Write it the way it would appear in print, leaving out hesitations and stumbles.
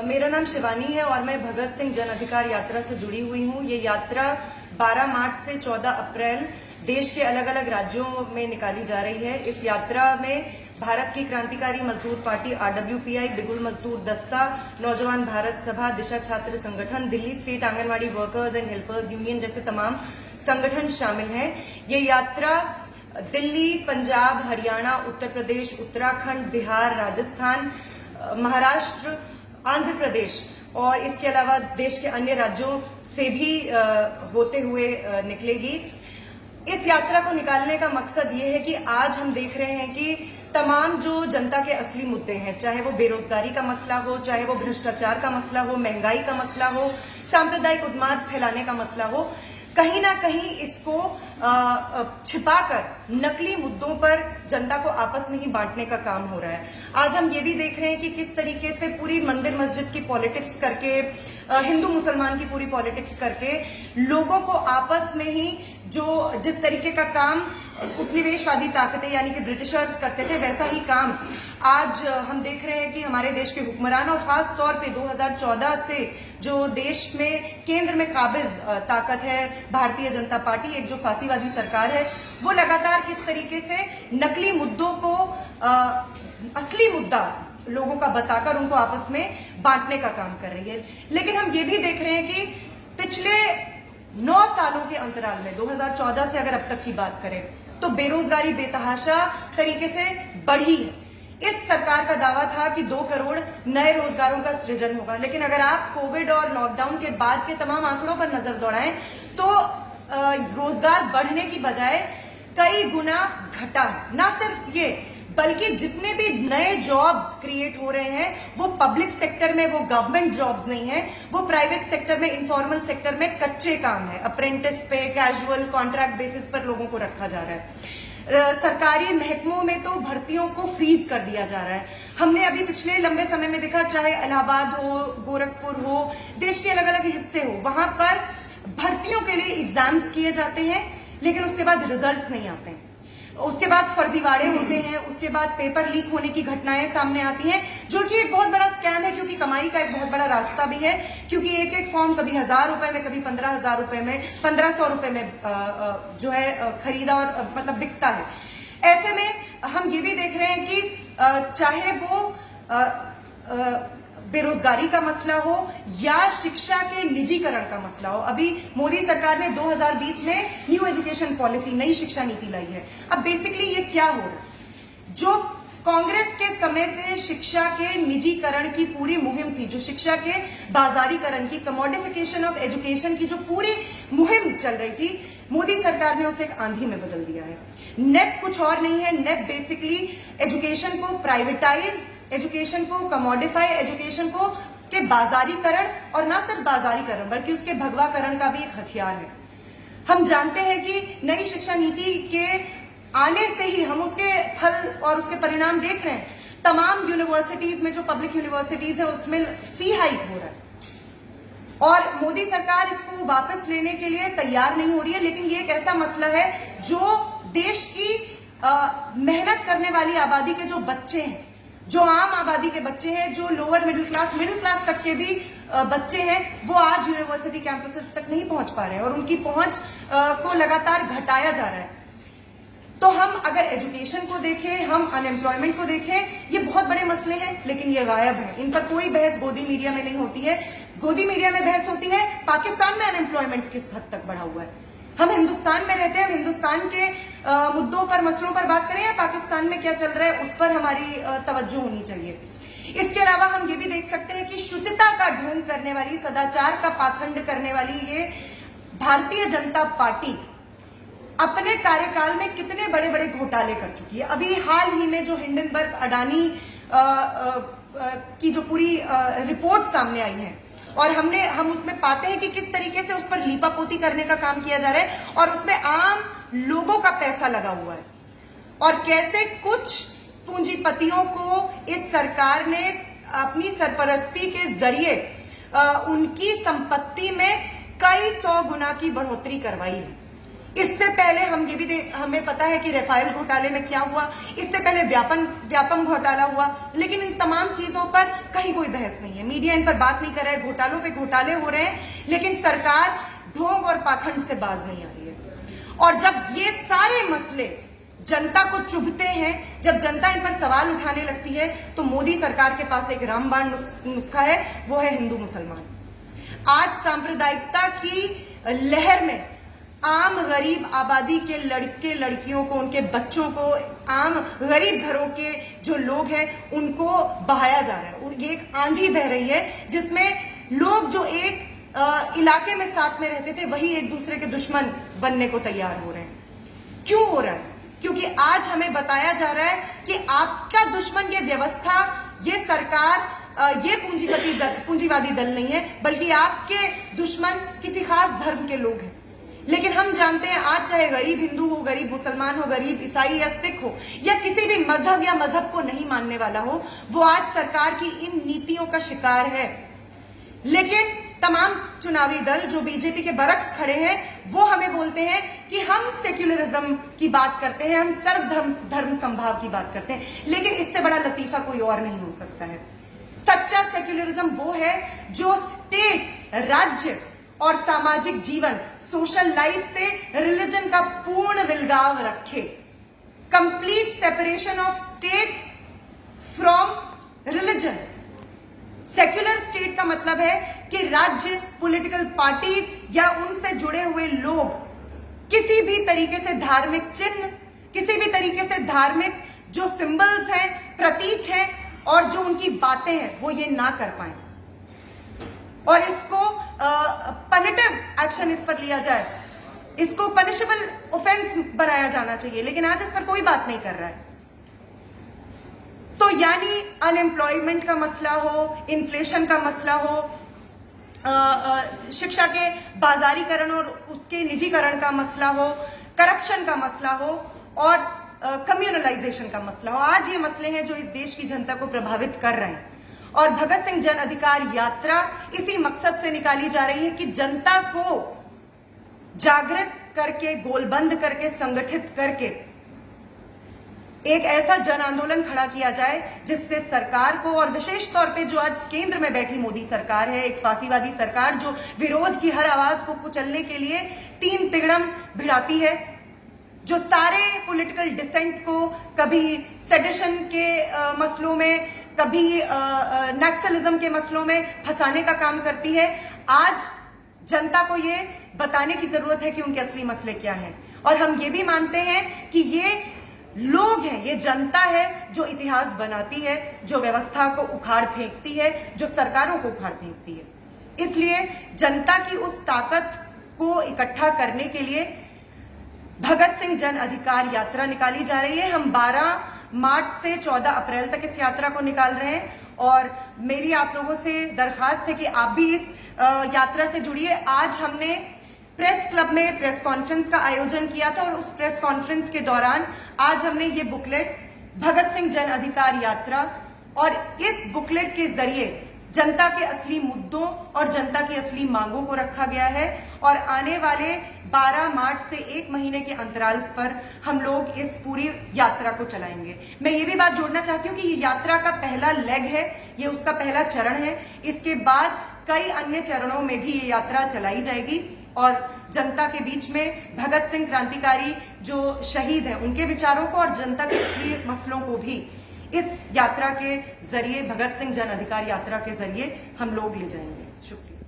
मेरा नाम शिवानी है और मैं भगत सिंह जन अधिकार यात्रा से जुड़ी हुई हूँ। ये यात्रा 12 मार्च से 14 अप्रैल देश के अलग अलग राज्यों में निकाली जा रही है। इस यात्रा में भारत की क्रांतिकारी मजदूर पार्टी RWPI, बिगुल मजदूर दस्ता, नौजवान भारत सभा, दिशा छात्र संगठन, Delhi state anganwadi workers and helpers union जैसे तमाम संगठन शामिल हैं। ये यात्रा दिल्ली, पंजाब, हरियाणा, उत्तर प्रदेश, उत्तराखंड, बिहार, राजस्थान, महाराष्ट्र, आंध्र प्रदेश और इसके अलावा देश के अन्य राज्यों से भी होते हुए निकलेगी। इस यात्रा को निकालने का मकसद ये है कि आज हम देख रहे हैं कि तमाम जो जनता के असली मुद्दे हैं, चाहे वो बेरोजगारी का मसला हो, चाहे वो भ्रष्टाचार का मसला हो, महंगाई का मसला हो, सांप्रदायिक उन्माद फैलाने का मसला हो, कहीं ना कहीं इसको छिपाकर नकली मुद्दों पर जनता को आपस में ही बांटने का काम हो रहा है। आज हम ये भी देख रहे हैं कि किस तरीके से पूरी मंदिर मस्जिद की पॉलिटिक्स करके, हिंदू मुसलमान की पूरी पॉलिटिक्स करके लोगों को आपस में ही जिस तरीके का काम उपनिवेशवादी ताकतें यानी कि ब्रिटिशर्स करते थे, वैसा ही काम आज हम देख रहे हैं कि हमारे देश के हुक्मरान और खास तौर पे 2014 से जो देश में केंद्र में काबिज ताकत है भारतीय जनता पार्टी, एक जो फांसीवादी सरकार है, वो लगातार किस तरीके से नकली मुद्दों को असली मुद्दा लोगों का बताकर उनको आपस में बांटने का काम कर रही है। लेकिन हम ये भी देख रहे हैं कि पिछले 9 सालों के अंतराल में 2014 से अगर अब तक की बात करें तो बेरोजगारी बेतहाशा तरीके से बढ़ी है। इस सरकार का दावा था कि 2 करोड़ नए रोजगारों का सृजन होगा, लेकिन अगर आप कोविड और लॉकडाउन के बाद के तमाम आंकड़ों पर नजर दौड़ाएं तो रोजगार बढ़ने की बजाय कई गुना घटा। ना सिर्फ ये, बल्कि जितने भी नए जॉब्स क्रिएट हो रहे हैं वो पब्लिक सेक्टर में, वो गवर्नमेंट जॉब्स नहीं है, वो प्राइवेट सेक्टर में, इनफॉर्मल सेक्टर में कच्चे काम है। अप्रेंटिस पे, कैजुअल, कॉन्ट्रैक्ट बेसिस पर लोगों को रखा जा रहा है। सरकारी महकमों में तो भर्तियों को फ्रीज कर दिया जा रहा है। हमने अभी पिछले लंबे समय में देखा, चाहे इलाहाबाद हो, गोरखपुर हो, देश के अलग अलग हिस्से हो, वहां पर भर्तियों के लिए एग्जाम्स किए जाते हैं, लेकिन उसके बाद रिजल्ट्स नहीं आते हैं। उसके बाद फर्जीवाड़े होते हैं, उसके बाद पेपर लीक होने की घटनाएं सामने आती हैं, जो कि एक बहुत बड़ा स्कैम है, क्योंकि कमाई का एक बहुत बड़ा रास्ता भी है। क्योंकि एक एक फॉर्म कभी 1000 रुपए में, कभी 15,000 रुपए में, 1500 रुपए में जो है खरीदा और मतलब बिकता है। ऐसे में हम ये भी देख रहे हैं कि चाहे वो बेरोजगारी का मसला हो या शिक्षा के निजीकरण का मसला हो। अभी मोदी सरकार ने 2020 में न्यू एजुकेशन पॉलिसी, नई शिक्षा नीति लाई है। अब बेसिकली ये क्या हो रहा है, जो कांग्रेस के समय से शिक्षा के निजीकरण की पूरी मुहिम थी, जो शिक्षा के बाजारीकरण की, कमोडिफिकेशन ऑफ एजुकेशन की जो पूरी मुहिम चल रही थी, मोदी सरकार ने उसे एक आंधी में बदल दिया है। नेप कुछ और नहीं है, नेप बेसिकली एजुकेशन को प्राइवेटाइज, एजुकेशन को कमोडिफाई, एजुकेशन को के बाजारीकरण, और ना सिर्फ बाजारीकरण बल्कि उसके भगवाकरण का भी एक हथियार है। हम जानते हैं कि नई शिक्षा नीति के आने से ही हम उसके फल और उसके परिणाम देख रहे हैं। तमाम यूनिवर्सिटीज में, जो पब्लिक यूनिवर्सिटीज है, उसमें फी हाइक हो रहा है और मोदी सरकार इसको वापस लेने के लिए तैयार नहीं हो रही है। लेकिन ये एक ऐसा मसला है जो देश की मेहनत करने वाली आबादी के जो बच्चे हैं, जो आम आबादी के बच्चे हैं, जो लोअर मिडिल क्लास तक के भी बच्चे हैं, वो आज यूनिवर्सिटी कैंपसेस तक नहीं पहुंच पा रहे हैं और उनकी पहुंच को लगातार घटाया जा रहा है। तो हम अगर एजुकेशन को देखें, हम अनएम्प्लॉयमेंट को देखें, ये बहुत बड़े मसले हैं, लेकिन ये गायब है। इन पर कोई बहस गोदी मीडिया में नहीं होती है। गोदी मीडिया में बहस होती है पाकिस्तान में अनएम्प्लॉयमेंट किस हद तक बढ़ा हुआ है। हम हिंदुस्तान में रहते हैं, हम हिंदुस्तान के मुद्दों पर, मसलों पर बात करें, या पाकिस्तान में क्या चल रहा है उस पर हमारी तवज्जो होनी चाहिए। इसके अलावा हम ये भी देख सकते हैं कि शुचिता का ढोंग करने वाली, सदाचार का पाखंड करने वाली ये भारतीय जनता पार्टी अपने कार्यकाल में कितने बड़े बड़े घोटाले कर चुकी है। अभी हाल ही में जो हिंडनबर्ग अडानी की जो पूरी रिपोर्ट सामने आई है, और हम उसमें पाते हैं कि किस तरीके से उस पर लीपापोती करने का काम किया जा रहा है और उसमें आम लोगों का पैसा लगा हुआ है, और कैसे कुछ पूंजीपतियों को इस सरकार ने अपनी सरपरस्ती के जरिए उनकी संपत्ति में कई 100 गुना की बढ़ोतरी करवाई है। इससे पहले हम ये भी हमें पता है कि राफेल घोटाले में क्या हुआ, इससे पहले व्यापम घोटाला हुआ, लेकिन इन तमाम चीजों पर कहीं कोई बहस नहीं है। मीडिया इन पर बात नहीं कर रहा है। घोटालों पे घोटाले हो रहे हैं, लेकिन सरकार ढोंग और पाखंड से बाज नहीं आ रही है। और जब ये सारे मसले जनता को चुभते हैं, जब जनता इन पर सवाल उठाने लगती है, तो मोदी सरकार के पास एक रामबाण नुस्खा है, वो है हिंदू मुसलमान। आज सांप्रदायिकता की लहर में आम गरीब आबादी के लड़के लड़कियों को, उनके बच्चों को, आम गरीब घरों के जो लोग हैं उनको बहाया जा रहा है। ये एक आंधी बह रही है जिसमें लोग जो एक इलाके में साथ में रहते थे वही एक दूसरे के दुश्मन बनने को तैयार हो रहे हैं। क्यों हो रहा है? क्योंकि आज हमें बताया जा रहा है कि आपका दुश्मन ये व्यवस्था, ये सरकार, ये पूंजीवादी दल नहीं है, बल्कि आपके दुश्मन किसी खास धर्म के लोग हैं। लेकिन हम जानते हैं आज चाहे गरीब हिंदू हो, गरीब मुसलमान हो, गरीब ईसाई या सिख हो, या किसी भी मजहब या मजहब को नहीं मानने वाला हो, वो आज सरकार की इन नीतियों का शिकार है। लेकिन तमाम चुनावी दल जो बीजेपी के बरक्स खड़े हैं, वो हमें बोलते हैं कि हम सेक्युलरिज्म की बात करते हैं, हम सर्वधर्म संभाव की बात करते हैं। लेकिन इससे बड़ा लतीफा कोई और नहीं हो सकता है। सच्चा सेक्युलरिज्म वो है जो स्टेट, राज्य और सामाजिक जीवन, सोशल लाइफ से रिलीजन का पूर्ण विलगाव रखे। Complete separation of state from religion. Secular state का मतलब है कि राज्य, पॉलिटिकल पार्टीज या उनसे जुड़े हुए लोग किसी भी तरीके से धार्मिक चिन्ह, किसी भी तरीके से धार्मिक जो सिंबल्स हैं, प्रतीक हैं और जो उनकी बातें हैं, वो ये ना कर पाए और इसको पनिटिव एक्शन इस पर लिया जाए, इसको पनिशेबल ऑफेंस बनाया जाना चाहिए। लेकिन आज इस पर कोई बात नहीं कर रहा है। तो यानी अनएम्प्लॉयमेंट का मसला हो, इन्फ्लेशन का मसला हो, शिक्षा के बाजारीकरण और उसके निजीकरण का मसला हो, करप्शन का मसला हो और कम्युनलाइजेशन का मसला हो, आज ये मसले हैं जो इस देश की जनता को प्रभावित कर रहे हैं। और भगत सिंह जन अधिकार यात्रा इसी मकसद से निकाली जा रही है कि जनता को जागृत करके, गोलबंद करके, संगठित करके एक ऐसा जन आंदोलन खड़ा किया जाए जिससे सरकार को, और विशेष तौर पे जो आज केंद्र में बैठी मोदी सरकार है, एक फांसीवादी सरकार जो विरोध की हर आवाज को कुचलने के लिए तीन तिगड़म भिड़ाती है, जो सारे पॉलिटिकल डिसेंट को कभी सेडिशन के मसलों में, कभी नक्सलिज्म के मसलों में फंसाने का काम करती है। आज जनता को ये बताने की जरूरत है कि उनके असली मसले क्या हैं। और हम ये भी मानते हैं कि ये लोग हैं, ये जनता है जो इतिहास बनाती है, जो व्यवस्था को उखाड़ फेंकती है, जो सरकारों को उखाड़ फेंकती है। इसलिए जनता की उस ताकत को इकट्ठा करने के लिए भगत सिंह जन अधिकार यात्रा निकाली जा रही है। हम 12 मार्च से 14 अप्रैल तक इस यात्रा को निकाल रहे हैं और मेरी आप लोगों से दरखास्त है कि आप भी इस यात्रा से जुड़िए। आज हमने प्रेस क्लब में प्रेस कॉन्फ्रेंस का आयोजन किया था और उस प्रेस कॉन्फ्रेंस के दौरान आज हमने ये बुकलेट भगत सिंह जन अधिकार यात्रा, और इस बुकलेट के जरिए जनता के असली मुद्दों और जनता की असली मांगों को रखा गया है। और आने वाले 12 मार्च से 1 महीने के अंतराल पर हम लोग इस पूरी यात्रा को चलाएंगे। मैं ये भी बात जोड़ना चाहती हूँ कि ये यात्रा का पहला लेग है, ये उसका पहला चरण है। इसके बाद कई अन्य चरणों में भी ये यात्रा चलाई जाएगी और जनता के बीच में भगत सिंह क्रांतिकारी जो शहीद हैं उनके विचारों को और जनता के असली मसलों को भी इस यात्रा के जरिए, भगत सिंह जन अधिकार यात्रा के जरिए हम लोग ले जाएंगे। शुक्रिया।